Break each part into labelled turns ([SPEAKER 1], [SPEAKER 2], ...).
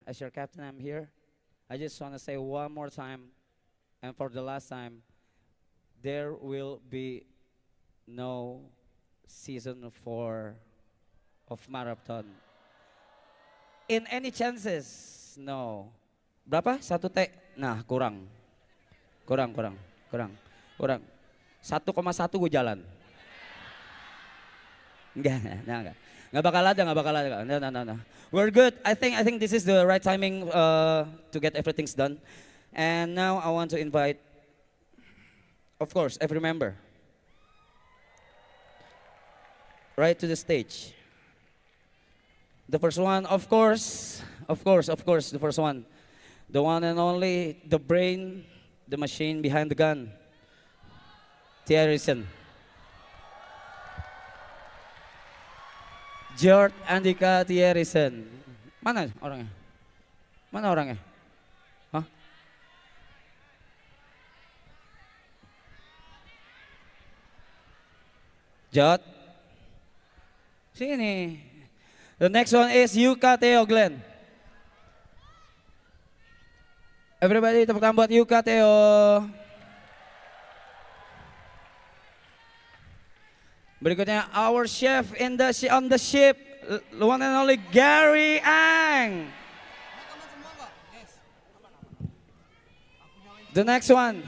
[SPEAKER 1] as your captain, I'm here. I just want to say one more time, and for the last time, there will be no season 4 of marathon. In any chances, no. Berapa? 1 T? Nah, kurang. Kurang. 1,1 gue jalan. Enggak. Nggak bakal ada. No. We're good. I think this is the right timing to get everything done. And now I want to invite, of course, every member right to the stage. The first one, of course, the first one. The one and only, the brain, the machine behind the gun. Thierryson. George Andika Thierryson. Mana orangnya? Hah? George. Sini. The next one is Yuka Theo Glenn. Everybody tepuk tangan buat Yuka Theo. Berikutnya our chef on the ship, the one and only Gary Ang. The next one,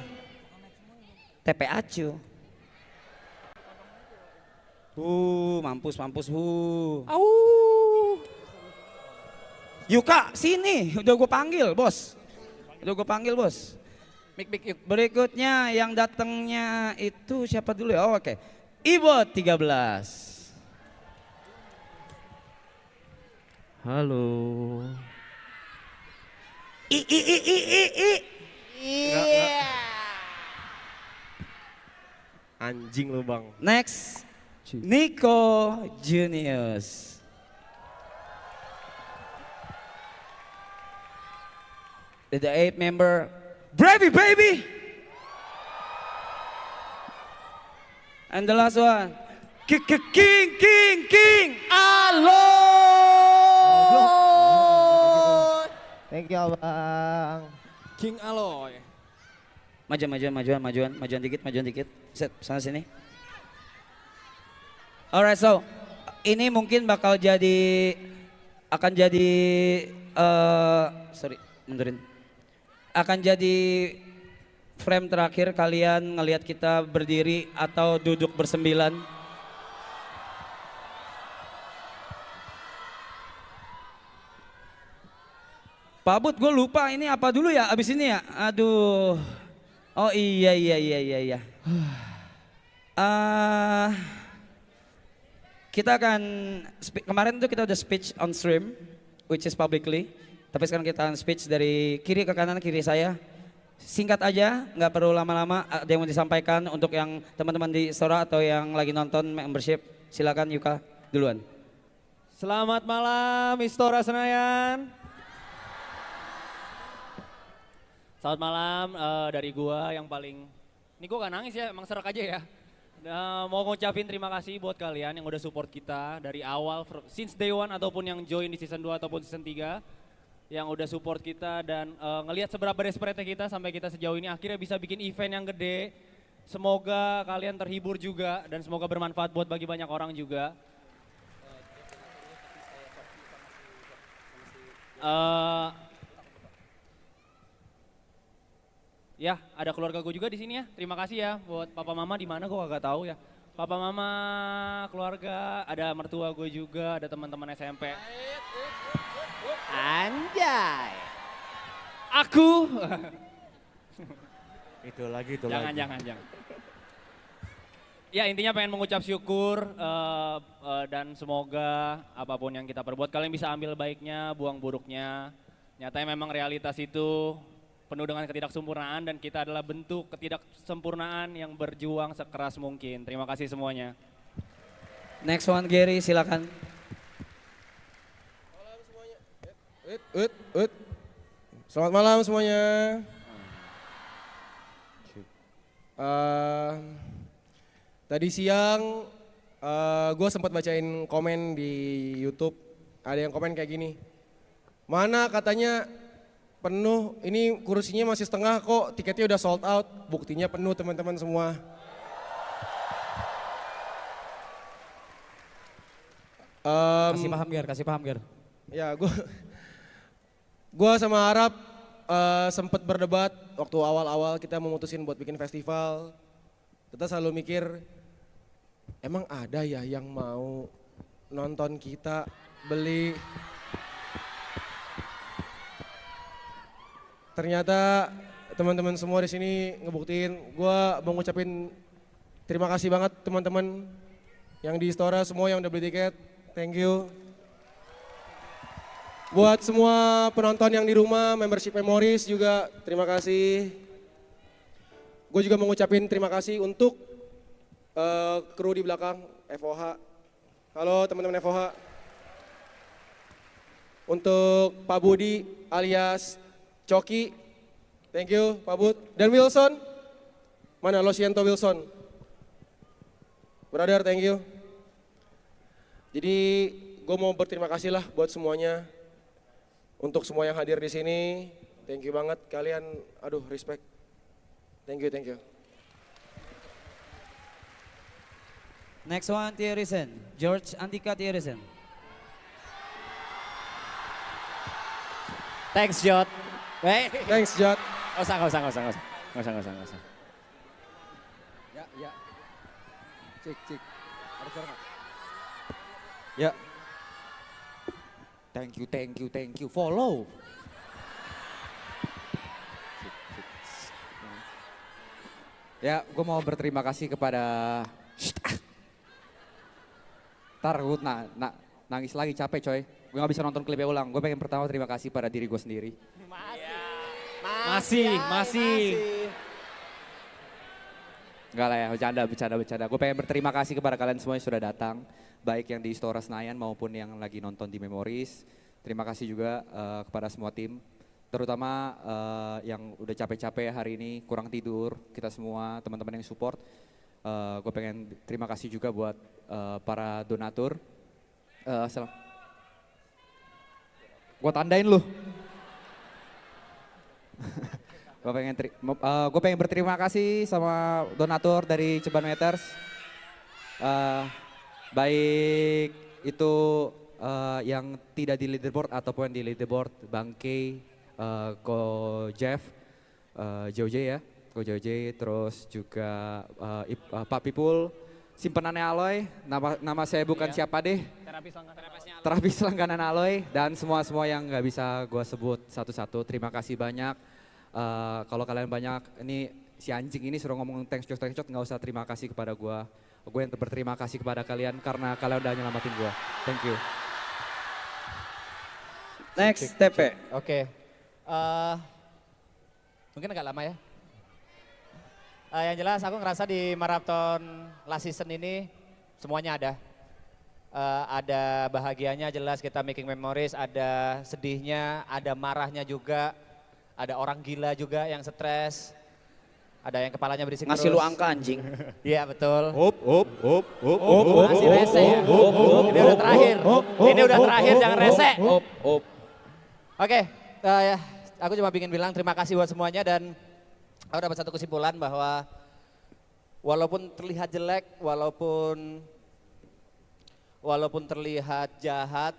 [SPEAKER 1] Tepe Acu. Mampus. Yuka, sini. Udah gue panggil, bos. Mik. Berikutnya yang datangnya itu siapa dulu ya? Oh, oke. Ibot 13.
[SPEAKER 2] Halo.
[SPEAKER 3] Iya. Anjing lu bang.
[SPEAKER 1] Next, Nico Junius. The 8th member, Bravey Baby. And the last one, King Aloy.
[SPEAKER 3] Thank you abang.
[SPEAKER 2] King Aloy.
[SPEAKER 1] Majuan dikit. Set, sana sini. Alright, so ini mungkin akan jadi mundurin. Akan jadi frame terakhir kalian ngelihat kita berdiri atau duduk bersembilan. Pak Bud, gue lupa ini apa dulu ya abis ini ya. Aduh. Oh iya. Kita akan kemarin tuh kita udah speech on stream, which is publicly. Tapi sekarang kita akan speech dari kiri ke kanan, kiri saya. Singkat aja, nggak perlu lama-lama. Ada yang mau disampaikan untuk yang teman-teman di Sora atau yang lagi nonton membership? Silakan Yuka duluan.
[SPEAKER 2] Selamat malam Istora Senayan. Selamat malam dari gua yang paling, ini gua gak nangis ya, emang serak aja ya. Mau ngucapin terima kasih buat kalian yang udah support kita dari awal, since day one ataupun yang join di season 2 ataupun season 3. Yang udah support kita dan ngelihat seberapa desperate kita sampai kita sejauh ini akhirnya bisa bikin event yang gede. Semoga kalian terhibur juga dan semoga bermanfaat buat bagi banyak orang juga. Ya, ada keluarga gue juga di sini ya. Terima kasih ya buat papa mama di mana gue gak tahu ya. Papa mama, keluarga, ada mertua gue juga, ada teman-teman SMP.
[SPEAKER 3] Anjay.
[SPEAKER 2] Aku.
[SPEAKER 3] Itu lagi.
[SPEAKER 2] Jangan. Ya intinya pengen mengucap syukur dan semoga apapun yang kita perbuat kalian bisa ambil baiknya, buang buruknya. Nyatanya memang realitas itu penuh dengan ketidaksempurnaan dan kita adalah bentuk ketidaksempurnaan yang berjuang sekeras mungkin. Terima kasih semuanya.
[SPEAKER 1] Next one Gary, silakan.
[SPEAKER 4] Selamat malam semuanya. Tadi siang gue sempat bacain komen di YouTube. Ada yang komen kayak gini. Mana katanya penuh, ini kursinya masih setengah kok, tiketnya udah sold out. Buktinya penuh teman-teman semua.
[SPEAKER 2] Kasih paham Ger.
[SPEAKER 4] Ya, gua sama Arab sempet berdebat waktu awal-awal kita memutusin buat bikin festival. Kita selalu mikir, emang ada ya yang mau nonton kita beli. Ternyata teman-teman semua di sini ngebuktiin. Gua mau ngucapin terima kasih banget teman-teman yang di Istora semua yang udah beli tiket. Thank you. Buat semua penonton yang di rumah, membership Memories juga terima kasih. Gue juga mau ngucapin terima kasih untuk kru di belakang, FOH. Halo teman-teman FOH. Untuk Pak Budi alias Coki, thank you Pak Bud. Dan Wilson, mana Losiento Wilson? Brother, thank you. Jadi gue mau berterima kasih lah buat semuanya. Untuk semua yang hadir di sini, thank you banget kalian, aduh respect. Thank you, thank you.
[SPEAKER 1] Next one, Thierrysen. George Andika Thierrysen.
[SPEAKER 2] Thanks Jot.
[SPEAKER 4] Thanks Jad.
[SPEAKER 2] Nggak usah.
[SPEAKER 5] Ya. Cik. Ada suara nggak? Ya. Thank you. Follow. Ya, gue mau berterima kasih kepada... Ntar gue nangis lagi, capek coy. Gue gak bisa nonton klipnya ulang. Gue pengen pertama terima kasih pada diri gue sendiri.
[SPEAKER 2] Masih.
[SPEAKER 5] Enggak lah ya, bercanda. Gue pengen berterima kasih kepada kalian semua yang sudah datang. Baik yang di Istora Senayan maupun yang lagi nonton di Memories. Terima kasih juga kepada semua tim. Terutama yang udah capek-capek hari ini, kurang tidur, kita semua teman-teman yang support. Gue pengen terima kasih juga buat para donatur. Gue tandain lu. Gue pengen berterima kasih sama donatur dari Ceban Matters. Baik itu yang tidak di leaderboard ataupun di leaderboard, Bang K, Ko Jeff, Joje ya, Ko Joje, terus juga Pak Pipul, simpenannya Aloy, nama saya bukan siapa deh, terapi selangganan Aloy, dan semua yang nggak bisa gue sebut satu-satu. Terima kasih banyak. Kalau kalian banyak, ini si anjing ini suruh ngomong thanks Jok, nggak usah terima kasih kepada gue. Gue yang berterima kasih kepada kalian karena kalian udah nyelamatin gue. Thank you.
[SPEAKER 1] Next, TP.
[SPEAKER 6] Oke. Mungkin agak lama ya. Yang jelas aku ngerasa di maraton last season ini semuanya ada. Ada bahagianya jelas kita making memories, ada sedihnya, ada marahnya juga. Ada orang gila juga yang stres. Ada yang kepalanya berisik terus.
[SPEAKER 1] Ngasih lu angka anjing.
[SPEAKER 6] Iya betul.
[SPEAKER 2] Masih rese ya.
[SPEAKER 6] Ini udah terakhir. Ini udah terakhir, jangan rese. Oke, ya, aku cuma ingin bilang terima kasih buat semuanya dan aku dapat satu kesimpulan bahwa walaupun terlihat jelek, walaupun terlihat jahat,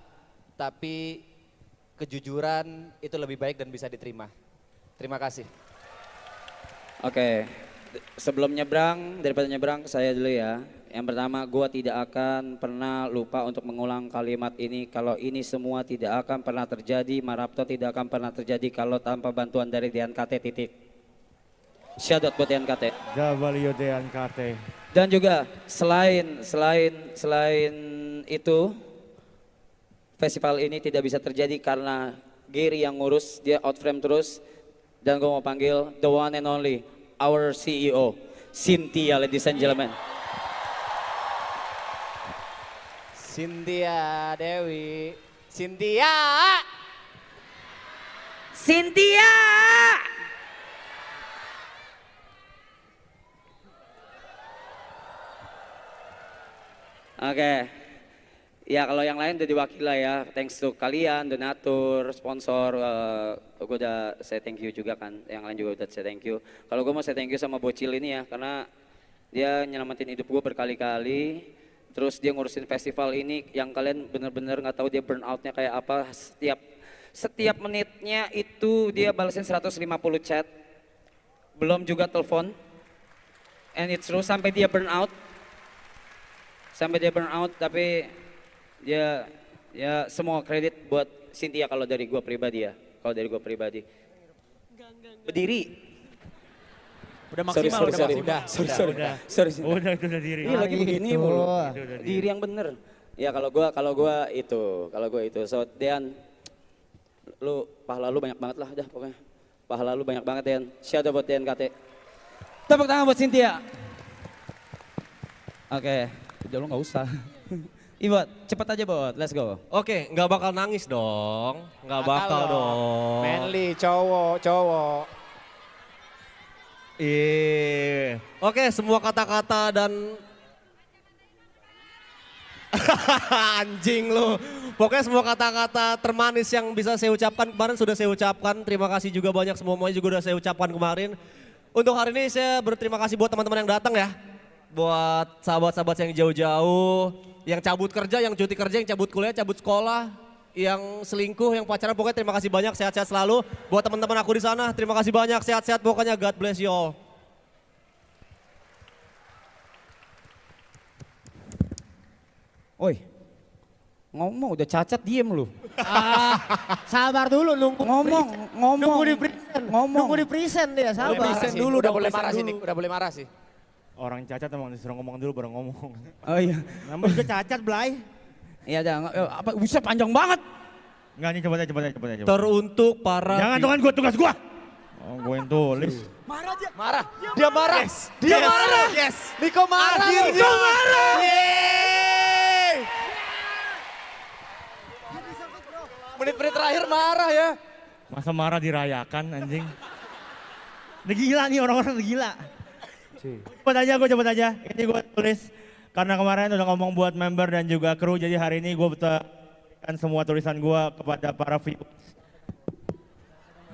[SPEAKER 6] tapi kejujuran itu lebih baik dan bisa diterima. Terima kasih.
[SPEAKER 1] Oke, sebelum nyebrang, daripada nyebrang saya dulu ya. Yang pertama, gua tidak akan pernah lupa untuk mengulang kalimat ini. Kalau ini semua tidak akan pernah terjadi, Marapto tidak akan pernah terjadi kalau tanpa bantuan dari DNKT titik. Shout buat DNKT.
[SPEAKER 7] W DNKT.
[SPEAKER 1] Dan juga selain itu, festival ini tidak bisa terjadi karena Gary yang ngurus, dia out frame terus. Dan gue mau panggil the one and only, our CEO, Cynthia, ladies and gentlemen.
[SPEAKER 6] Cynthia Dewi. Cynthia!
[SPEAKER 1] Oke, Ya kalau yang lain udah diwakili lah ya, thanks to kalian, donatur, sponsor, gue udah say thank you juga kan, yang lain juga udah say thank you. Kalau gue mau say thank you sama Bocil ini ya, karena dia nyelamatin hidup gue berkali-kali, terus dia ngurusin festival ini yang kalian bener-bener nggak tahu dia burn outnya kayak apa, setiap menitnya itu dia balesin 150 chat, belum juga telepon, and it's true sampai dia burn out, tapi dia ya semua kredit buat Cynthia kalau dari gua pribadi ya. Kalau dari gua pribadi. Berdiri.
[SPEAKER 2] Udah maksimal, udah maksimal.
[SPEAKER 1] Sorry.
[SPEAKER 7] Udah itu udah diri.
[SPEAKER 1] Ini lagi
[SPEAKER 3] Gitu.
[SPEAKER 1] begini mulu. Diri yang bener. Ya kalau gua itu. So Dean, lu pahala lu banyak banget lah dah pokoknya. Pahala lu banyak banget Dean. Shout out buat Dean KT. Tepuk tangan buat Cynthia. Oke, udah lu nggak usah. Ibot, cepet aja Bot, let's go.
[SPEAKER 3] Oke, nggak bakal nangis dong. Nggak bakal dong.
[SPEAKER 6] Manly, cowok.
[SPEAKER 3] Iya. Oke, semua kata-kata dan anjing lu. Pokoknya semua kata-kata termanis yang bisa saya ucapkan kemarin sudah saya ucapkan. Terima kasih juga banyak semuanya juga udah saya ucapkan kemarin. Untuk hari ini saya berterima kasih buat teman-teman yang datang ya. Buat sahabat-sahabat yang jauh-jauh, yang cabut kerja, yang cuti kerja, yang cabut kuliah, cabut sekolah, yang selingkuh, yang pacaran, pokoknya terima kasih banyak, sehat-sehat selalu. Buat teman-teman aku di sana, terima kasih banyak, sehat-sehat pokoknya, God bless you all.
[SPEAKER 1] Oi, ngomong udah cacat diem lu.
[SPEAKER 3] Sabar dulu nunggu.
[SPEAKER 1] Ngomong
[SPEAKER 3] Nunggu di present dia, sabar.
[SPEAKER 6] Udah boleh marah sih, Nick. Udah boleh marah sih.
[SPEAKER 7] Orang cacat emang disuruh ngomong dulu baru ngomong.
[SPEAKER 1] Oh iya.
[SPEAKER 7] Namanya juga cacat, Blay.
[SPEAKER 1] Iya jangan, apa bisa panjang banget.
[SPEAKER 7] Enggak nih, coba aja.
[SPEAKER 3] Teruntuk para...
[SPEAKER 7] Jangan tuh kan tugas gua. Oh, gue yang tulis.
[SPEAKER 6] Marah. Dia marah. Dia marah.
[SPEAKER 3] Yes.
[SPEAKER 6] Niko marah.
[SPEAKER 3] Akhirnya.
[SPEAKER 6] marah. Menit-menit terakhir marah ya.
[SPEAKER 7] Masa marah dirayakan anjing. Udah gila nih orang-orang udah gila. Cepet aja. Ini gue tulis karena kemarin udah ngomong buat member dan juga kru. Jadi hari ini gue berikan semua tulisan gue kepada para viewers.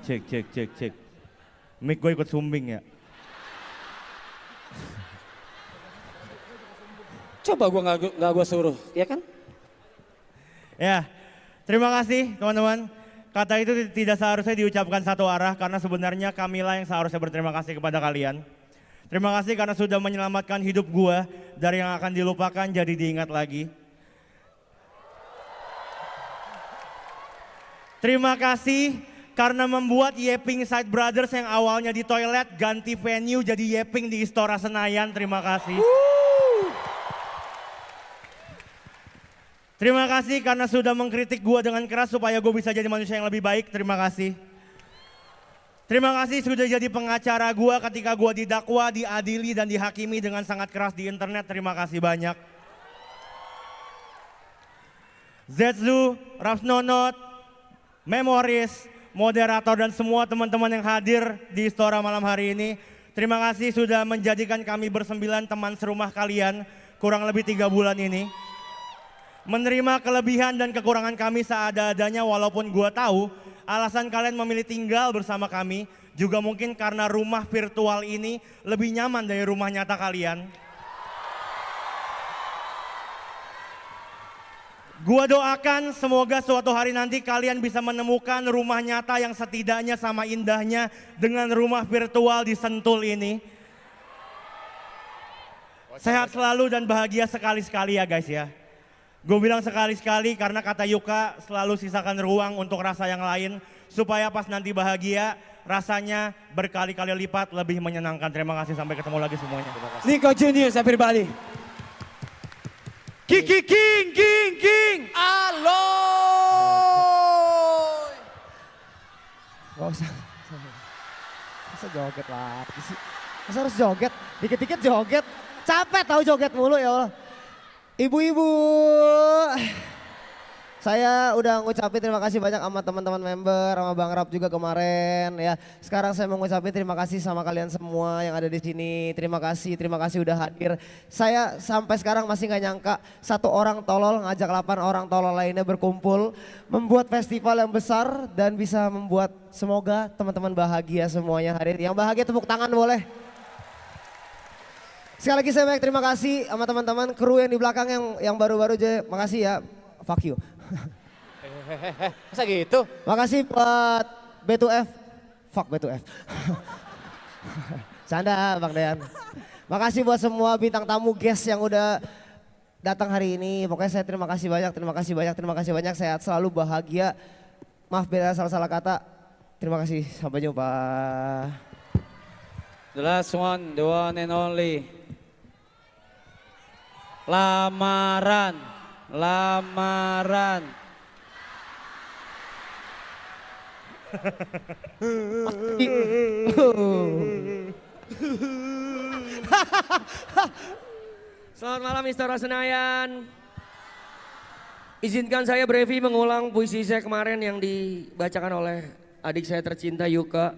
[SPEAKER 7] Cek. Mic gue ikut sumbing ya.
[SPEAKER 1] Coba gua nggak gua suruh, ya kan?
[SPEAKER 7] Ya, terima kasih teman-teman. Kata itu tidak seharusnya diucapkan satu arah karena sebenarnya kamilah yang seharusnya berterima kasih kepada kalian. Terima kasih karena sudah menyelamatkan hidup gua dari yang akan dilupakan jadi diingat lagi. Terima kasih karena membuat Yeping Side Brothers yang awalnya di toilet ganti venue jadi Yeping di Istora Senayan. Terima kasih. Terima kasih karena sudah mengkritik gua dengan keras supaya gue bisa jadi manusia yang lebih baik. Terima kasih. Terima kasih sudah jadi pengacara gua ketika gua didakwa, diadili dan dihakimi dengan sangat keras di internet. Terima kasih banyak. Zetsu, Rapsnonot, Memoris, moderator dan semua teman-teman yang hadir di Istora malam hari ini. Terima kasih sudah menjadikan kami bersembilan teman serumah kalian kurang lebih 3 bulan ini. Menerima kelebihan dan kekurangan kami seada-adanya walaupun gua tahu alasan kalian memilih tinggal bersama kami juga mungkin karena rumah virtual ini lebih nyaman dari rumah nyata kalian. Gua doakan semoga suatu hari nanti kalian bisa menemukan rumah nyata yang setidaknya sama indahnya dengan rumah virtual di Sentul ini. Sehat selalu dan bahagia sekali-sekali ya guys ya. Gue bilang sekali-sekali karena kata Yuka selalu sisakan ruang untuk rasa yang lain supaya pas nanti bahagia rasanya berkali-kali lipat lebih menyenangkan. Terima kasih, sampai ketemu lagi semuanya.
[SPEAKER 1] Nico Juniors everybody. King.
[SPEAKER 6] Aloy.
[SPEAKER 3] Gak usah. Masa joget lah. Masa harus joget? Dikit-dikit joget. Capek tahu joget mulu ya Allah. Ibu-ibu.
[SPEAKER 8] Saya udah ngucapin terima kasih banyak sama teman-teman member, sama Bang Rap juga kemarin ya. Sekarang saya mau ngucapin terima kasih sama kalian semua yang ada di sini. Terima kasih udah hadir. Saya sampai sekarang masih nggak nyangka satu orang tolol ngajak 8 orang tolol lainnya berkumpul membuat festival yang besar dan bisa membuat semoga teman-teman bahagia semuanya hadir. Yang bahagia tepuk tangan boleh. Sekali lagi saya banyak terima kasih sama teman-teman kru yang di belakang yang baru-baru aja. Makasih ya. Fuck you.
[SPEAKER 6] Masa gitu?
[SPEAKER 8] Makasih buat B2F. Fuck B2F. Canda Bang Dean. Makasih buat semua bintang tamu guest yang udah datang hari ini. Pokoknya saya terima kasih banyak. Sehat selalu, bahagia. Maaf bila salah-salah kata. Terima kasih, sampai jumpa.
[SPEAKER 1] The last one, the one and only. Lamaran.
[SPEAKER 9] Selamat malam Istora Senayan. Izinkan saya Brevi mengulang puisi saya kemarin yang dibacakan oleh adik saya tercinta Yuka.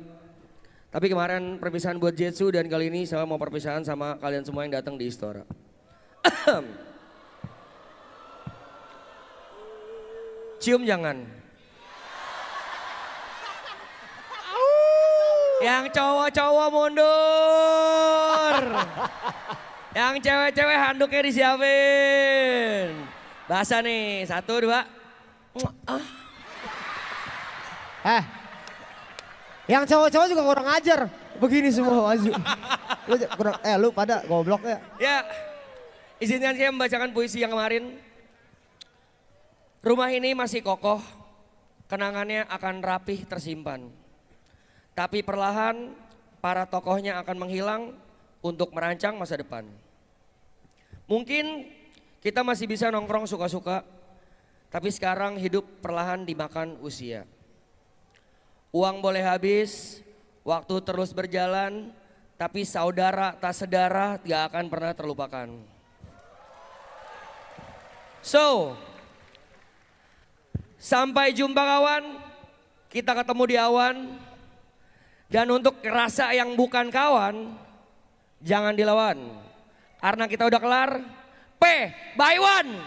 [SPEAKER 9] Tapi kemarin perpisahan buat Jetsu dan kali ini saya mau perpisahan sama kalian semua yang datang di Istora. Cium jangan. Yang cowok-cowok mundur. Yang cewek-cewek handuknya disiapin. Bahasa nih, 1, 2.
[SPEAKER 8] Yang cowok-cowok juga kurang ajar. Begini semua maju. Lu pada goblok ya.
[SPEAKER 9] Ya, izinkan saya membacakan puisi yang kemarin. Rumah ini masih kokoh, kenangannya akan rapih tersimpan. Tapi perlahan para tokohnya akan menghilang untuk merancang masa depan. Mungkin kita masih bisa nongkrong suka-suka, tapi sekarang hidup perlahan dimakan usia. Uang boleh habis, waktu terus berjalan, tapi saudara tak sedara gak akan pernah terlupakan. So, sampai jumpa kawan, kita ketemu di awan. Dan untuk rasa yang bukan kawan, jangan dilawan. Karena kita udah kelar, by one.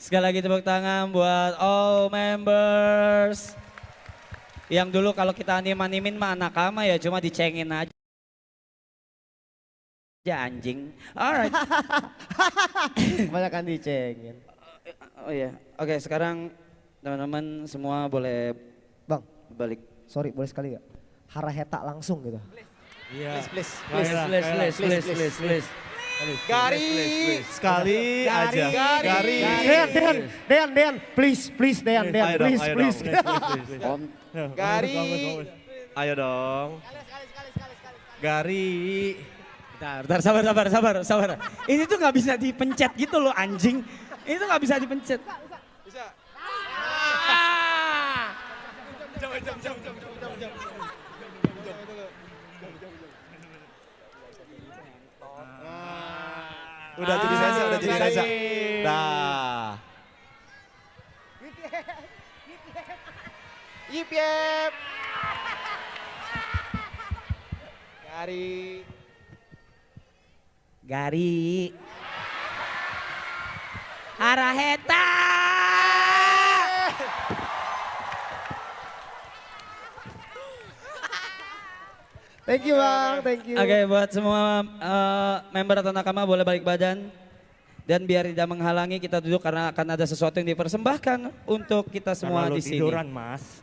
[SPEAKER 1] Sekali lagi tepuk tangan buat all members. Yang dulu kalau kita anim-animin mah anak ama ya cuma dicengin aja. Anjing. Alright.
[SPEAKER 8] Kebanyakan dicengin.
[SPEAKER 1] Oh iya. Oke, sekarang teman-teman semua boleh
[SPEAKER 8] Bang,
[SPEAKER 1] balik.
[SPEAKER 8] sorry boleh sekali gak? Haraheta langsung gitu.
[SPEAKER 7] Iya.
[SPEAKER 6] Please.
[SPEAKER 1] Please.
[SPEAKER 4] Gari.
[SPEAKER 7] Sekali aja.
[SPEAKER 4] Gari.
[SPEAKER 8] Dean, please, Dean, please.
[SPEAKER 4] Gari.
[SPEAKER 7] Ayo dong. Gari.
[SPEAKER 1] Bentar, sabar. Ini tuh nggak bisa dipencet gitu loh anjing. Ini tuh nggak bisa dipencet.
[SPEAKER 7] Udah jadi saja. Dah.
[SPEAKER 4] Yip yip.
[SPEAKER 1] Gari. Haraheta.
[SPEAKER 8] Thank you Bang, thank you.
[SPEAKER 1] Oke, buat semua member atau nakama boleh balik badan. Dan biar tidak menghalangi kita duduk karena akan ada sesuatu yang dipersembahkan untuk kita semua
[SPEAKER 7] Karena lu
[SPEAKER 1] di sini.
[SPEAKER 7] tiduran, Mas.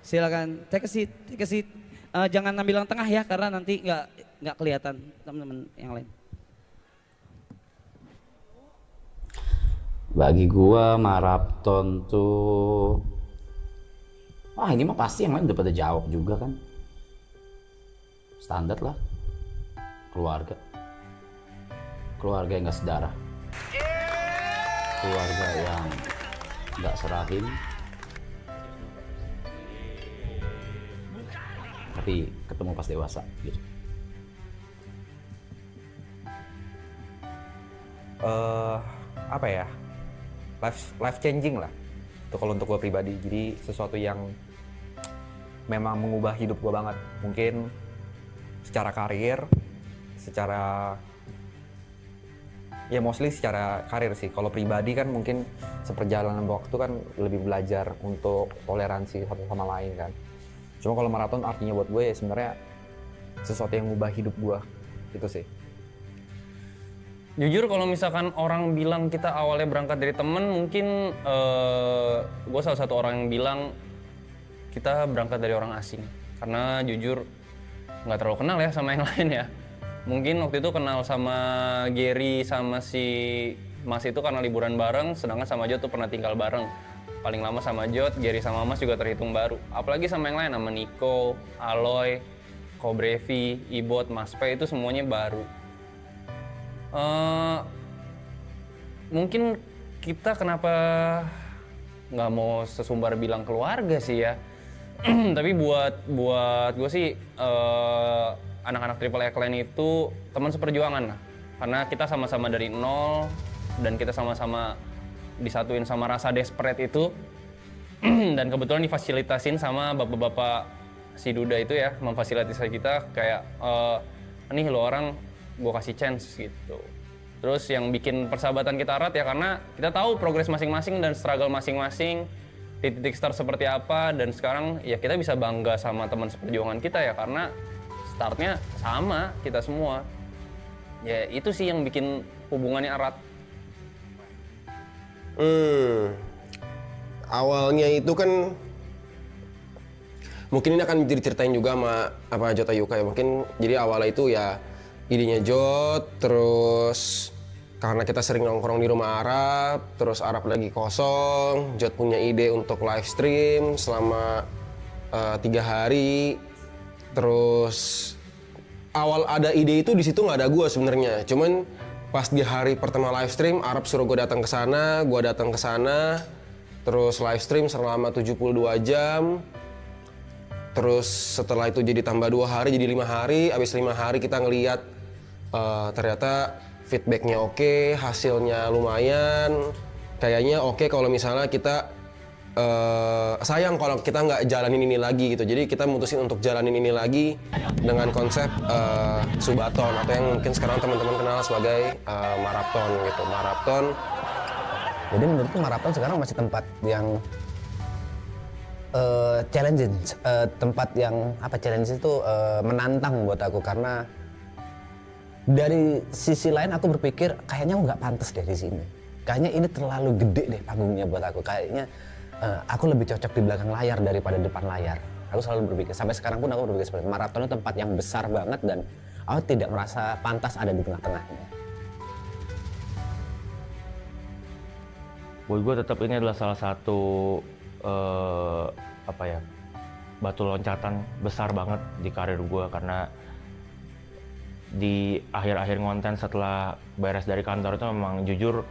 [SPEAKER 1] Silakan, take a seat. Jangan ambil yang tengah ya karena nanti nggak kelihatan teman-teman yang lain.
[SPEAKER 10] Bagi gua maraton tuh, wah ini mah pasti yang lain udah pada jawab juga kan. Standar lah, keluarga yang gak sedarah, keluarga yang gak serahim, tapi ketemu pas dewasa gitu.
[SPEAKER 5] apa ya, life changing lah. Itu kalau untuk gue pribadi, jadi sesuatu yang memang mengubah hidup gue banget. Mungkin secara karir, secara ya mostly secara karir sih. Kalau pribadi kan mungkin seperjalanan waktu kan lebih belajar untuk toleransi satu sama lain kan. Cuma kalau maraton artinya buat gue ya sebenarnya sesuatu yang mengubah hidup gue, itu sih.
[SPEAKER 11] Jujur kalau misalkan orang bilang kita awalnya berangkat dari temen, mungkin gue salah satu orang yang bilang kita berangkat dari orang asing. Karena jujur nggak terlalu kenal ya sama yang lain ya. Mungkin waktu itu kenal sama Gary sama si Mas itu karena liburan bareng, sedangkan sama Jod tuh pernah tinggal bareng. Paling lama sama Jod, Gary sama Mas juga terhitung baru. Apalagi sama yang lain, sama Nico, Aloy, Kobrevi, Ibot, Mas P itu semuanya baru. Mungkin kita kenapa nggak mau sesumbar bilang keluarga sih ya. Tapi buat gue sih anak-anak Triple A Clan itu teman seperjuangan lah. Karena kita sama-sama dari nol dan kita sama-sama disatuin sama rasa desperate itu. Dan kebetulan difasilitasin sama bapak-bapak si Duda itu ya, memfasilitasi kita kayak nih lo orang gue kasih chance gitu. Terus yang bikin persahabatan kita erat ya karena kita tahu progres masing-masing dan struggle masing-masing di titik start seperti apa, dan sekarang ya kita bisa bangga sama teman seperjuangan kita ya karena startnya sama kita semua. Ya itu sih yang bikin hubungannya erat.
[SPEAKER 4] Awalnya itu kan mungkin ini akan diceritain juga sama Jota Yuka ya. Mungkin jadi awalnya itu ya idenya Jot, terus karena kita sering nongkrong di rumah Arab, terus Arab lagi kosong, Jot punya ide untuk live stream selama 3 hari. Terus awal ada ide itu di situ nggak ada gue sebenarnya. Cuman pas di hari pertama live stream, Arab suruh gue datang ke sana, gue datang ke sana, terus live stream selama 72 jam. Terus setelah itu jadi tambah 2 hari, jadi 5 hari. Abis 5 hari kita ngeliat ternyata feedbacknya oke, hasilnya lumayan. Kayaknya oke kalau misalnya kita sayang kalau kita nggak jalanin ini lagi gitu. Jadi kita mutusin untuk jalanin ini lagi dengan konsep Subaton atau yang mungkin sekarang teman-teman kenal sebagai Marathon gitu. Marathon.
[SPEAKER 12] Jadi menurutku Marathon sekarang masih tempat yang challenging, tempat yang challenge itu menantang buat aku, karena dari sisi lain aku berpikir kayaknya aku nggak pantas deh di sini. Kayaknya ini terlalu gede deh panggungnya buat aku. Kayaknya aku lebih cocok di belakang layar daripada depan layar. Aku selalu berpikir, sampai sekarang pun aku berpikir seperti itu. Marathon itu tempat yang besar banget dan aku tidak merasa pantas ada di tengah-tengahnya.
[SPEAKER 7] Buat gue tetap ini adalah salah satu batu loncatan besar banget di karir gue, karena di akhir-akhir konten setelah beres dari kantor itu memang jujur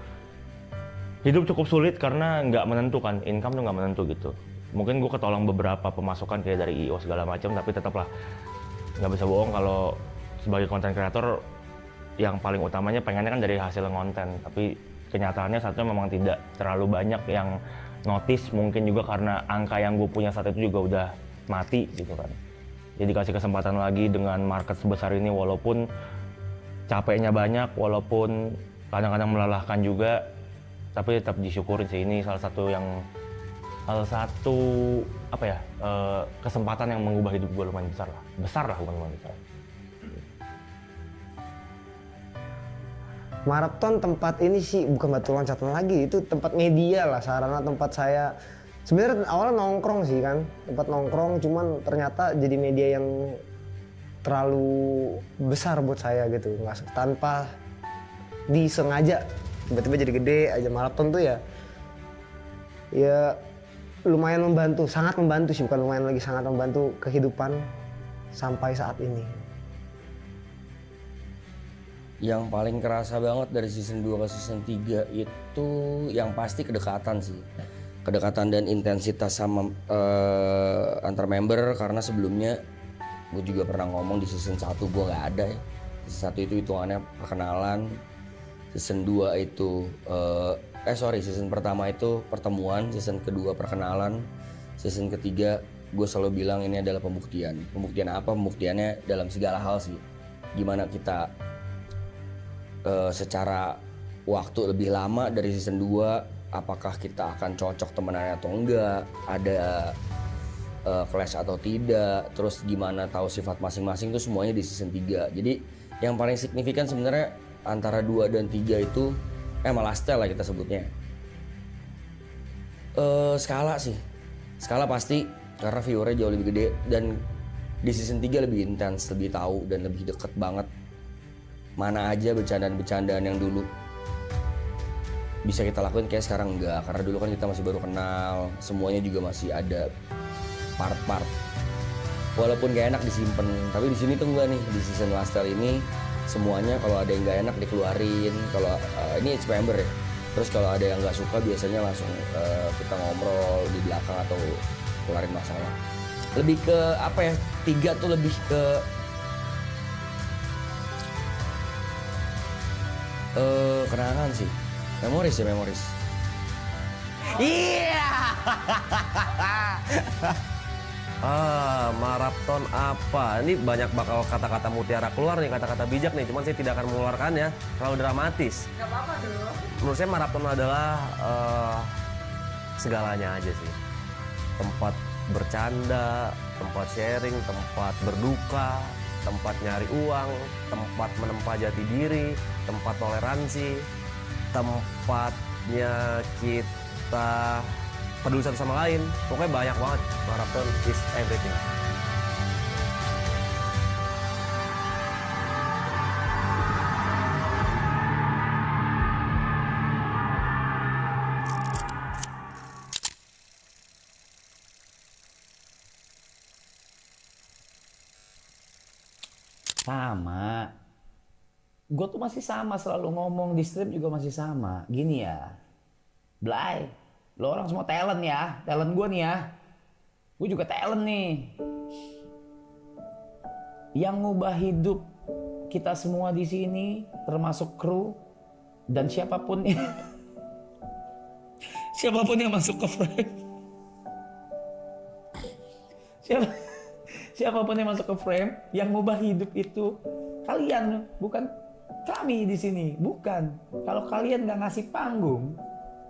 [SPEAKER 7] hidup cukup sulit karena nggak menentu kan, income tuh nggak menentu gitu. Mungkin gue ketolong beberapa pemasukan kayak dari IO segala macam, tapi tetaplah nggak bisa bohong kalau sebagai konten kreator yang paling utamanya pengennya kan dari hasil konten, tapi kenyataannya saat itu memang tidak terlalu banyak yang notice, mungkin juga karena angka yang gue punya saat itu juga udah mati gitu kan. Jadi dikasih kesempatan lagi dengan market sebesar ini, walaupun capeknya banyak, walaupun kadang-kadang melelahkan juga, tapi tetap disyukurin sih. Ini salah satu kesempatan yang mengubah hidup gue lumayan besar lah bukan lumayan besar.
[SPEAKER 8] Marathon tempat ini sih bukan batu loncatan lagi, itu tempat media lah, sarana tempat saya. Sebenarnya awalnya nongkrong sih kan, tempat nongkrong, cuman ternyata jadi media yang terlalu besar buat saya gitu, nggak tanpa disengaja tiba-tiba jadi gede aja. Marathon tuh ya lumayan membantu, sangat membantu sih, bukan lumayan lagi, sangat membantu kehidupan sampai saat ini.
[SPEAKER 9] Yang paling kerasa banget dari season 2 ke season 3 itu yang pasti kedekatan sih. Kedekatan dan intensitas sama antar member, karena sebelumnya gue juga pernah ngomong di season 1 gue nggak ada ya. Season 1 itu hitungannya perkenalan, Season 2 itu season pertama itu pertemuan, season kedua perkenalan, season ketiga gue selalu bilang ini adalah pembuktian. Pembuktian apa? Pembuktiannya dalam segala hal sih. Gimana kita secara waktu lebih lama dari season 2, apakah kita akan cocok temenan atau enggak, ada clash atau tidak, terus gimana tahu sifat masing-masing itu semuanya di season 3. Jadi yang paling signifikan sebenarnya antara 2 dan 3 itu malah style lah kita sebutnya. Skala sih. Skala pasti karena viewernya jauh lebih gede dan di season 3 lebih intens, lebih tahu dan lebih deket banget. Mana aja bercandaan-bercandaan yang dulu bisa kita lakuin kayak sekarang enggak, karena dulu kan kita masih baru kenal, semuanya juga masih ada part-part. Walaupun gak enak disimpan, tapi di sini tuh enggak nih, di season Lifestyle ini semuanya kalau ada yang gak enak dikeluarin. Kalau ini HP Ember ya. Terus kalau ada yang nggak suka biasanya langsung kita ngobrol di belakang atau keluarin masalah. Lebih ke apa ya? 3 tuh lebih ke kenangan sih. Memoris ya, memoris.
[SPEAKER 3] Iya. Marathon apa? Ini banyak bakal kata-kata mutiara keluar nih, kata-kata bijak nih. Cuman saya tidak akan mengeluarkannya, terlalu dramatis.
[SPEAKER 13] Gak apa-apa dong.
[SPEAKER 3] Menurut saya marathon adalah segalanya aja sih. Tempat bercanda, tempat sharing, tempat berduka, tempat nyari uang, tempat menempa jati diri, tempat toleransi, tempatnya kita peduli satu sama lain. Pokoknya banyak banget. Marathon is everything.
[SPEAKER 10] Sama. Gue tuh masih sama, selalu ngomong di stream juga masih sama. Gini ya, Blay, lo orang semua talent ya, talent gue nih ya. Gue juga talent nih. Yang ngubah hidup kita semua di sini, termasuk kru dan siapapun siapapun yang masuk ke frame. Siapapun yang masuk ke frame, yang ngubah hidup itu kalian, bukan kami di sini, bukan. Kalau kalian nggak ngasih panggung,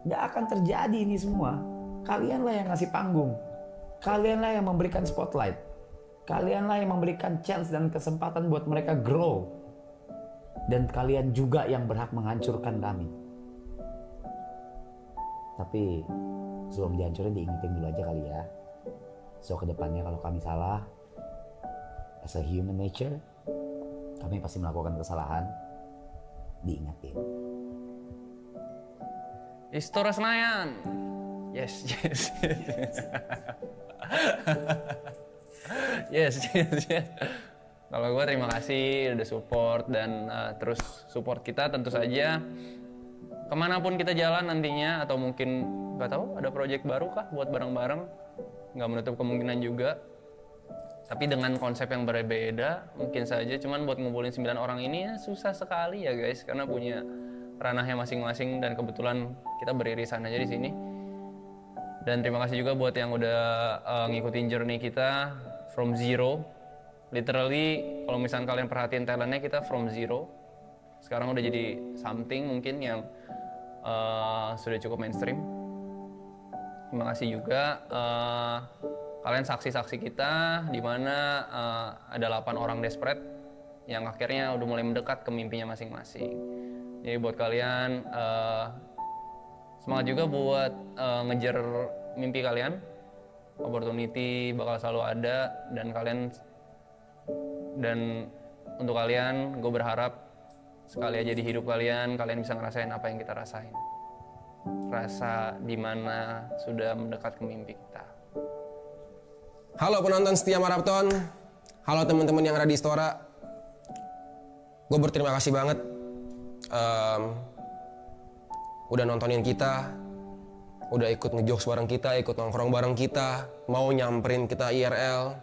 [SPEAKER 10] nggak akan terjadi ini semua. Kalianlah yang ngasih panggung, kalianlah yang memberikan spotlight, kalianlah yang memberikan chance dan kesempatan buat mereka grow, dan kalian juga yang berhak menghancurkan kami. Tapi sebelum dihancurin diingetin dulu aja kali ya. So kedepannya kalau kami salah, as a human nature, kami pasti melakukan kesalahan, diingetin.
[SPEAKER 11] Istora Senayan. Yes. yes. Kalau gue terima kasih udah support dan terus support kita tentu saja. Kemanapun kita jalan nantinya atau mungkin nggak tahu ada project baru kah buat bareng-bareng, nggak menutup kemungkinan juga. Tapi dengan konsep yang berbeda mungkin saja, cuman buat ngumpulin 9 orang ini ya susah sekali ya guys, karena punya ranahnya masing-masing dan kebetulan kita beririsan aja di sini. Dan terima kasih juga buat yang udah ngikutin journey kita from zero. Literally kalau misalnya kalian perhatiin talentnya kita from zero. Sekarang udah jadi something mungkin yang sudah cukup mainstream. Terima kasih juga kalian saksi-saksi kita di mana ada 8 orang desperate yang akhirnya udah mulai mendekat ke mimpinya masing-masing. Jadi buat kalian semangat juga buat ngejar mimpi kalian. Opportunity bakal selalu ada dan untuk kalian gue berharap sekali aja di hidup kalian bisa ngerasain apa yang kita rasain. Rasa dimana sudah mendekat ke mimpi kita.
[SPEAKER 4] Halo penonton setia Marathon, halo teman-teman yang ada di Istora. Gue berterima kasih banget udah nontonin kita, udah ikut ngejokes bareng kita, ikut nongkrong bareng kita, mau nyamperin kita IRL.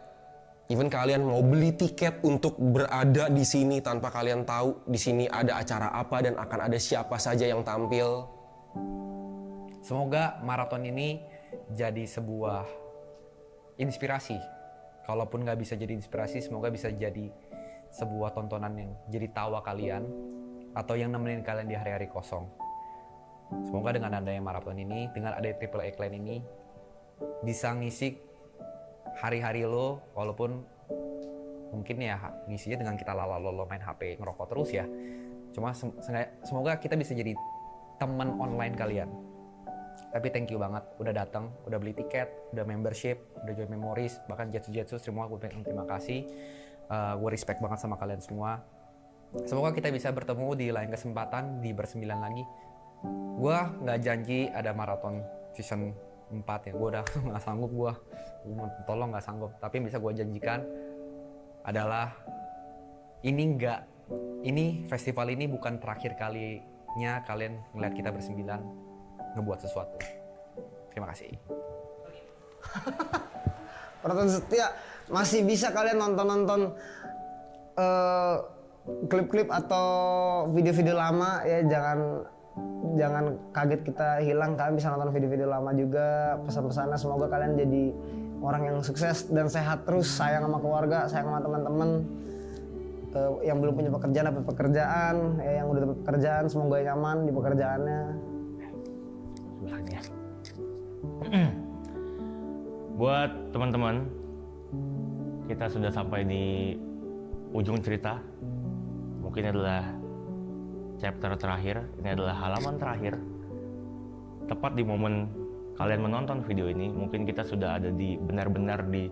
[SPEAKER 13] Even kalian mau beli tiket untuk berada di sini tanpa kalian tahu di sini ada acara apa dan akan ada siapa saja yang tampil.
[SPEAKER 5] Semoga maraton ini jadi sebuah inspirasi. Kalaupun nggak bisa jadi inspirasi, semoga bisa jadi sebuah tontonan yang jadi tawa kalian atau yang nemenin kalian di hari-hari kosong. Semoga dengan adanya maraton ini, dengan adanya Triple A Clan ini, bisa ngisi hari-hari lo, walaupun mungkin ya ngisinya dengan kita lala-lolo main HP, ngerokok terus ya. Cuma semoga kita bisa jadi teman online kalian. Tapi thank you banget udah datang, udah beli tiket, udah membership, udah join Memories, bahkan Jetsu semua gue terima kasih. Gue respect banget sama kalian semua. Semoga kita bisa bertemu di lain kesempatan di bersembilan lagi. Gue nggak janji ada maraton season 4 ya, gue udah nggak sanggup, gue tolong nggak sanggup. Tapi yang bisa gue janjikan adalah ini festival ini bukan terakhir kalinya kalian ngeliat kita bersembilan ngebuat sesuatu. Terima kasih.
[SPEAKER 8] Penonton setia masih bisa kalian nonton klip-klip atau video-video lama ya, jangan kaget kita hilang, kalian bisa nonton video-video lama juga. Pesan-pesannya semoga kalian jadi orang yang sukses dan sehat terus, sayang sama keluarga, sayang sama teman-teman. Yang belum punya pekerjaan dapat pekerjaan, yang udah dapat pekerjaan semoga nyaman di pekerjaannya.
[SPEAKER 7] Buat teman-teman, kita sudah sampai di ujung cerita. Mungkin adalah chapter terakhir, ini adalah halaman terakhir. Tepat di momen kalian menonton video ini, mungkin kita sudah ada di benar-benar di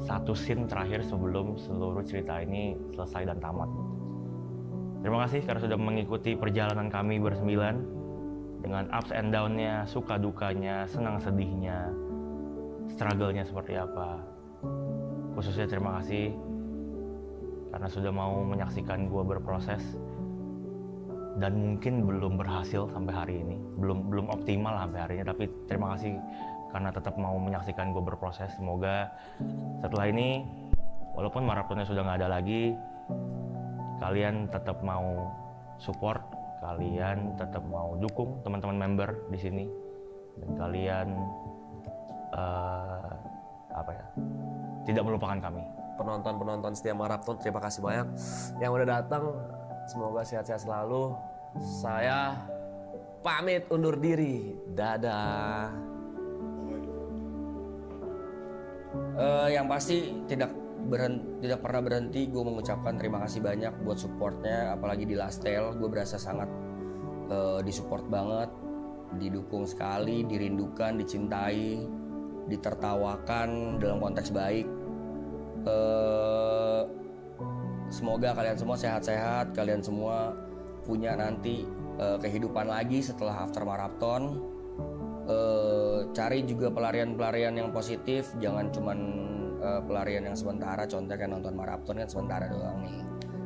[SPEAKER 7] satu scene terakhir sebelum seluruh cerita ini selesai dan tamat. Terima kasih karena sudah mengikuti perjalanan kami bersembilan dengan ups and down-nya, suka dukanya, senang sedihnya, struggle-nya seperti apa. Khususnya terima kasih karena sudah mau menyaksikan gue berproses dan mungkin belum berhasil sampai hari ini, belum optimal sampai hari ini, tapi terima kasih karena tetap mau menyaksikan gue berproses. Semoga setelah ini, walaupun maratonnya sudah nggak ada lagi, kalian tetap mau support, kalian tetap mau dukung teman-teman member di sini, dan kalian tidak melupakan kami.
[SPEAKER 3] Penonton setia maraton, terima kasih banyak yang udah datang. Semoga sehat-sehat selalu. Saya pamit undur diri. Dadah.
[SPEAKER 9] Yang pasti tidak pernah berhenti gue mengucapkan terima kasih banyak buat supportnya, apalagi di Lastel. Gue berasa sangat disupport banget, didukung sekali, dirindukan, dicintai, ditertawakan dalam konteks baik. Semoga kalian semua sehat-sehat, kalian semua punya nanti kehidupan lagi setelah after marathon. Cari juga pelarian-pelarian yang positif, jangan cuman pelarian yang sementara. Contohnya kayak nonton marathon kan sementara doang nih.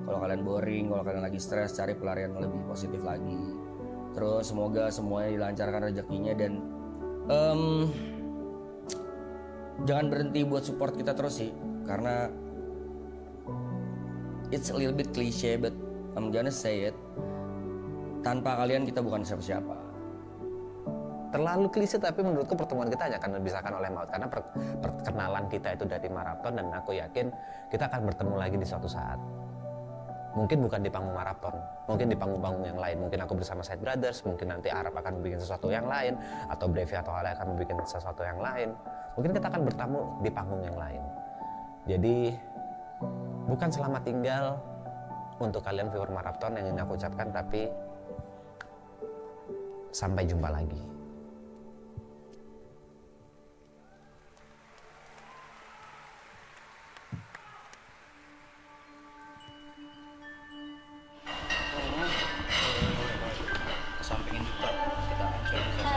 [SPEAKER 9] Kalau kalian boring, kalau kalian lagi stres, cari pelarian yang lebih positif lagi. Terus semoga semuanya dilancarkan rezekinya dan jangan berhenti buat support kita terus sih, karena it's a little bit cliche but I'm gonna say it. Tanpa kalian kita bukan siapa-siapa.
[SPEAKER 12] Terlalu klise, tapi menurutku pertemuan kita hanya akan dipisahkan oleh maut, karena perkenalan kita itu dari maraton, dan aku yakin kita akan bertemu lagi di suatu saat. Mungkin bukan di panggung maraton, mungkin di panggung-panggung yang lain. Mungkin aku bersama Side Brothers, mungkin nanti Arab akan bikin sesuatu yang lain, atau Brevi atau Ale akan bikin sesuatu yang lain. Mungkin kita akan bertemu di panggung yang lain. Jadi bukan selamat tinggal untuk kalian viewer maraton yang ingin aku ucapkan, tapi sampai jumpa lagi.
[SPEAKER 11] Sampingin juga kita akan coba.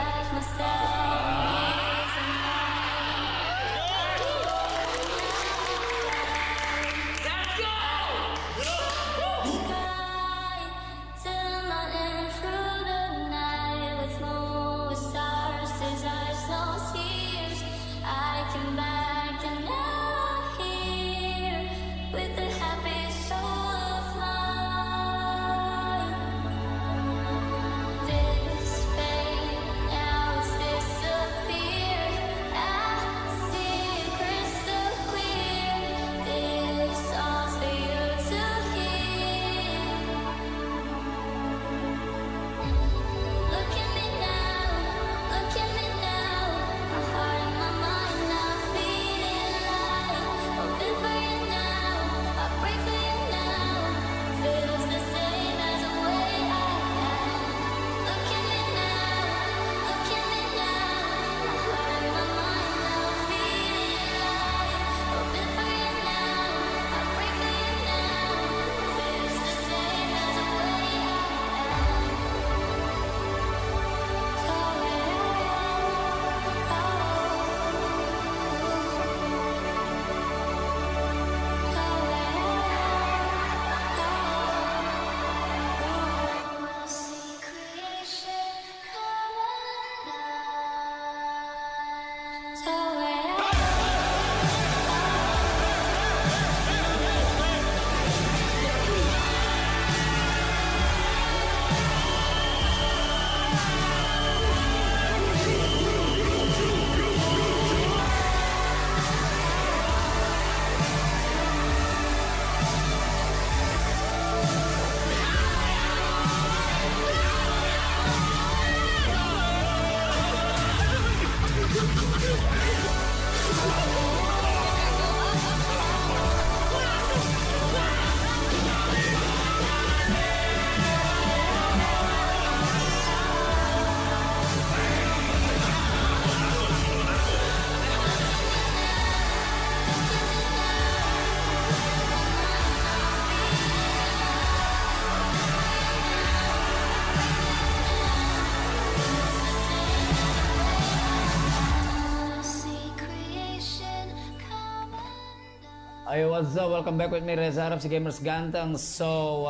[SPEAKER 10] Ayo, what's up? Welcome back with me, Reza Arab, si gamers ganteng. So,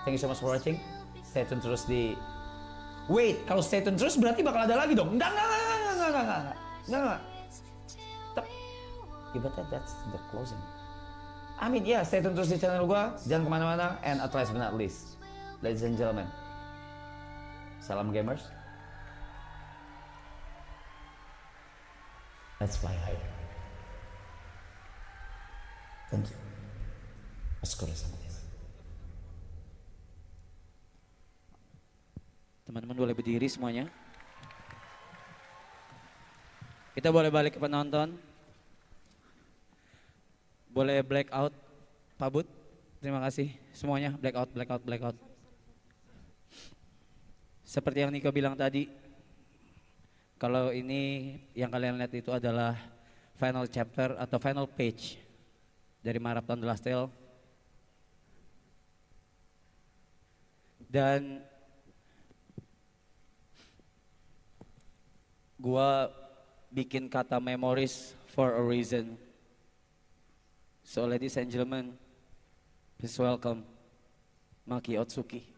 [SPEAKER 10] thank you so much for watching. Stay tune terus di... Wait, kalau stay tune terus berarti bakal ada lagi dong? Enggak. Yeah, but that's the closing. I mean, yeah, stay tune terus di channel gua. Jangan kemana-mana. And at last but not least, ladies and gentlemen, salam gamers. Let's fly higher. Thank you. Askura sama dia.
[SPEAKER 1] Teman-teman boleh berdiri semuanya. Kita boleh balik ke penonton. Boleh black out, Pak Bud. Terima kasih semuanya. Black out. Seperti yang Niko bilang tadi, kalau ini yang kalian lihat itu adalah final chapter atau final page dari Marathon The Last Tale. Dan gua bikin kata memories for a reason. So ladies and gentlemen, please welcome Maki Otsuki.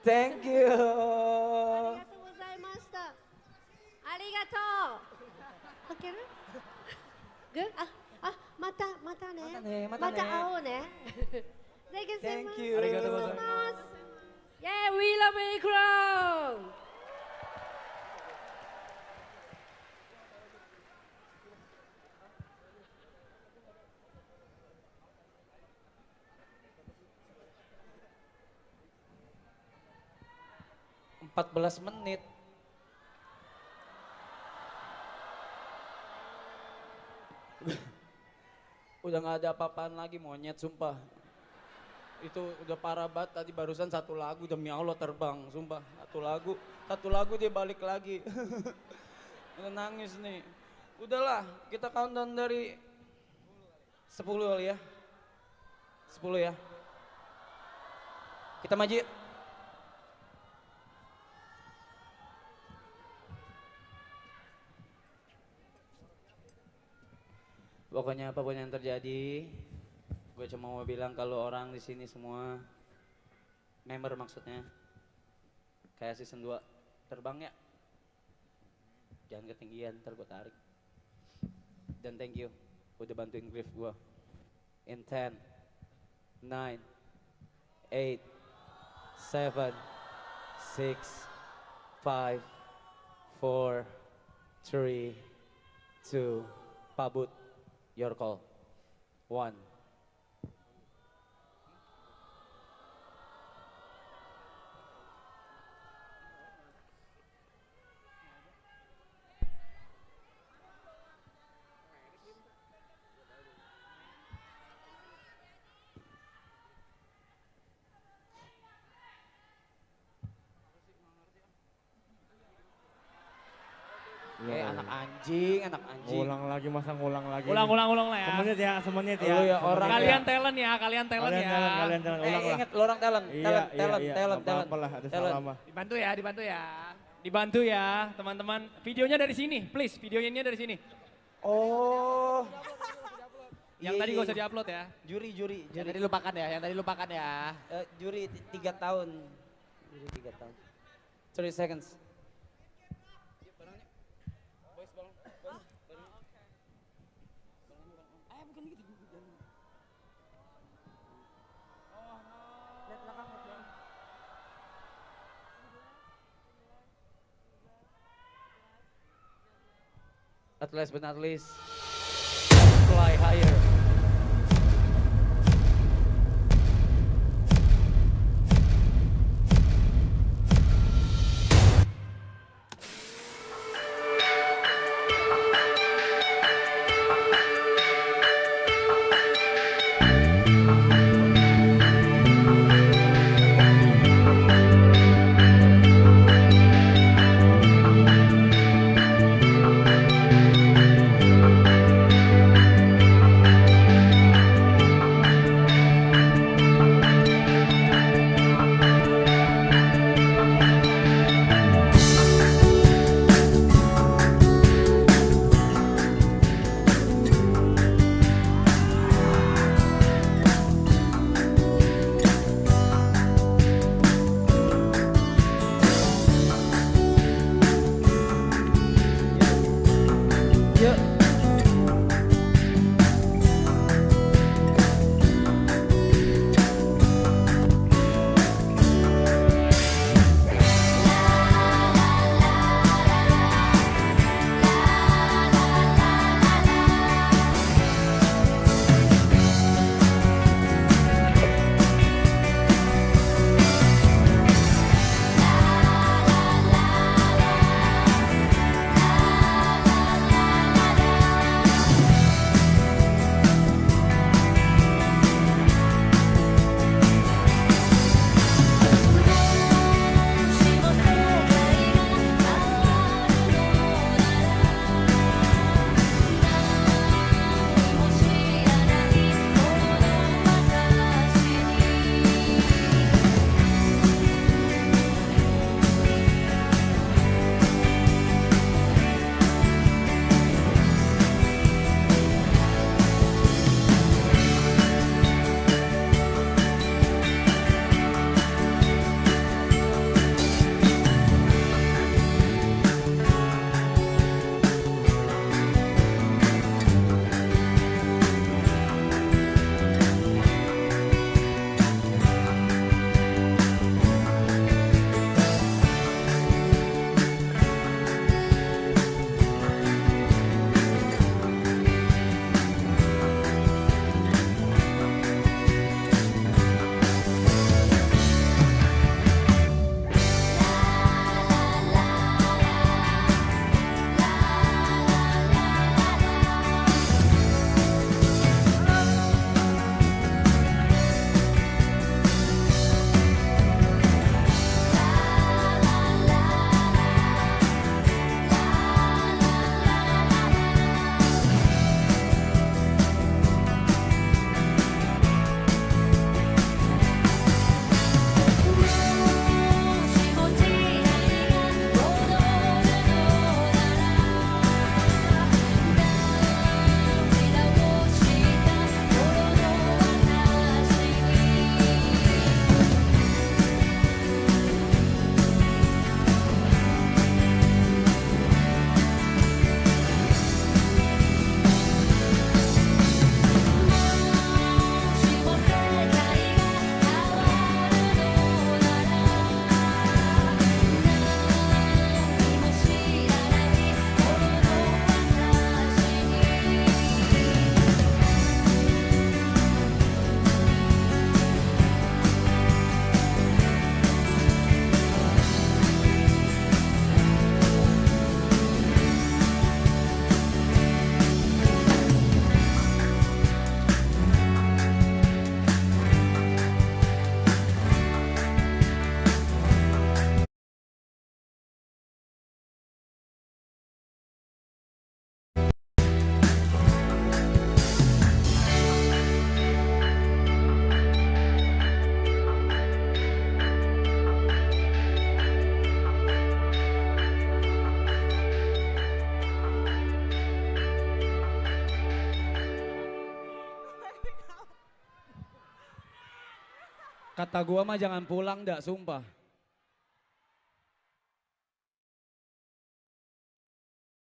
[SPEAKER 1] Thank you.
[SPEAKER 14] Arigatou. Oke, good. Mata ne. Mata ao ne. Thank you so
[SPEAKER 1] Thank
[SPEAKER 14] much.
[SPEAKER 1] you.
[SPEAKER 2] Arigatou
[SPEAKER 14] so
[SPEAKER 2] gozaimasu.
[SPEAKER 14] much. Yeah, we love Akron.
[SPEAKER 1] Empat 14 menit. Udah nggak ada apa-apaan lagi monyet sumpah. Itu udah parah banget tadi barusan satu lagu demi Allah terbang sumpah. Satu lagu dia balik lagi. Udah nangis nih. Udahlah kita countdown dari 10 kali ya. 10 ya. Kita maju yuk. Pokoknya apapun yang terjadi, gue cuma mau bilang kalau orang di sini semua member maksudnya kayak season 2 terbang ya. Jangan ketinggian, ntar gue tarik. Dan thank you udah bantuin Griff gue. In 10, 9, 8, 7, 6, 5, 4, 3, 2, pabut. Your call. 1. Anak anjing.
[SPEAKER 7] Ngulang lagi masa ngulang lagi.
[SPEAKER 2] Ulang lah ya.
[SPEAKER 7] Semenit
[SPEAKER 1] Lu ya orang
[SPEAKER 2] Kalian talent ya, kalian talent ya.
[SPEAKER 7] Kalian ulang lah.
[SPEAKER 1] Ingat lu orang talent. Talent.
[SPEAKER 7] Apa lah, ada salah mah.
[SPEAKER 2] Dibantu ya, teman-teman. Videonya dari sini, please. Videonya dari sini.
[SPEAKER 1] Oh.
[SPEAKER 2] Yang tadi gak usah diupload ya.
[SPEAKER 1] Juri.
[SPEAKER 6] Yang tadi lupakan ya.
[SPEAKER 1] Juri 3 tahun. Juri 3 tahun. 30 seconds. At last but not least, fly higher. Kata gua mah jangan pulang dah, sumpah.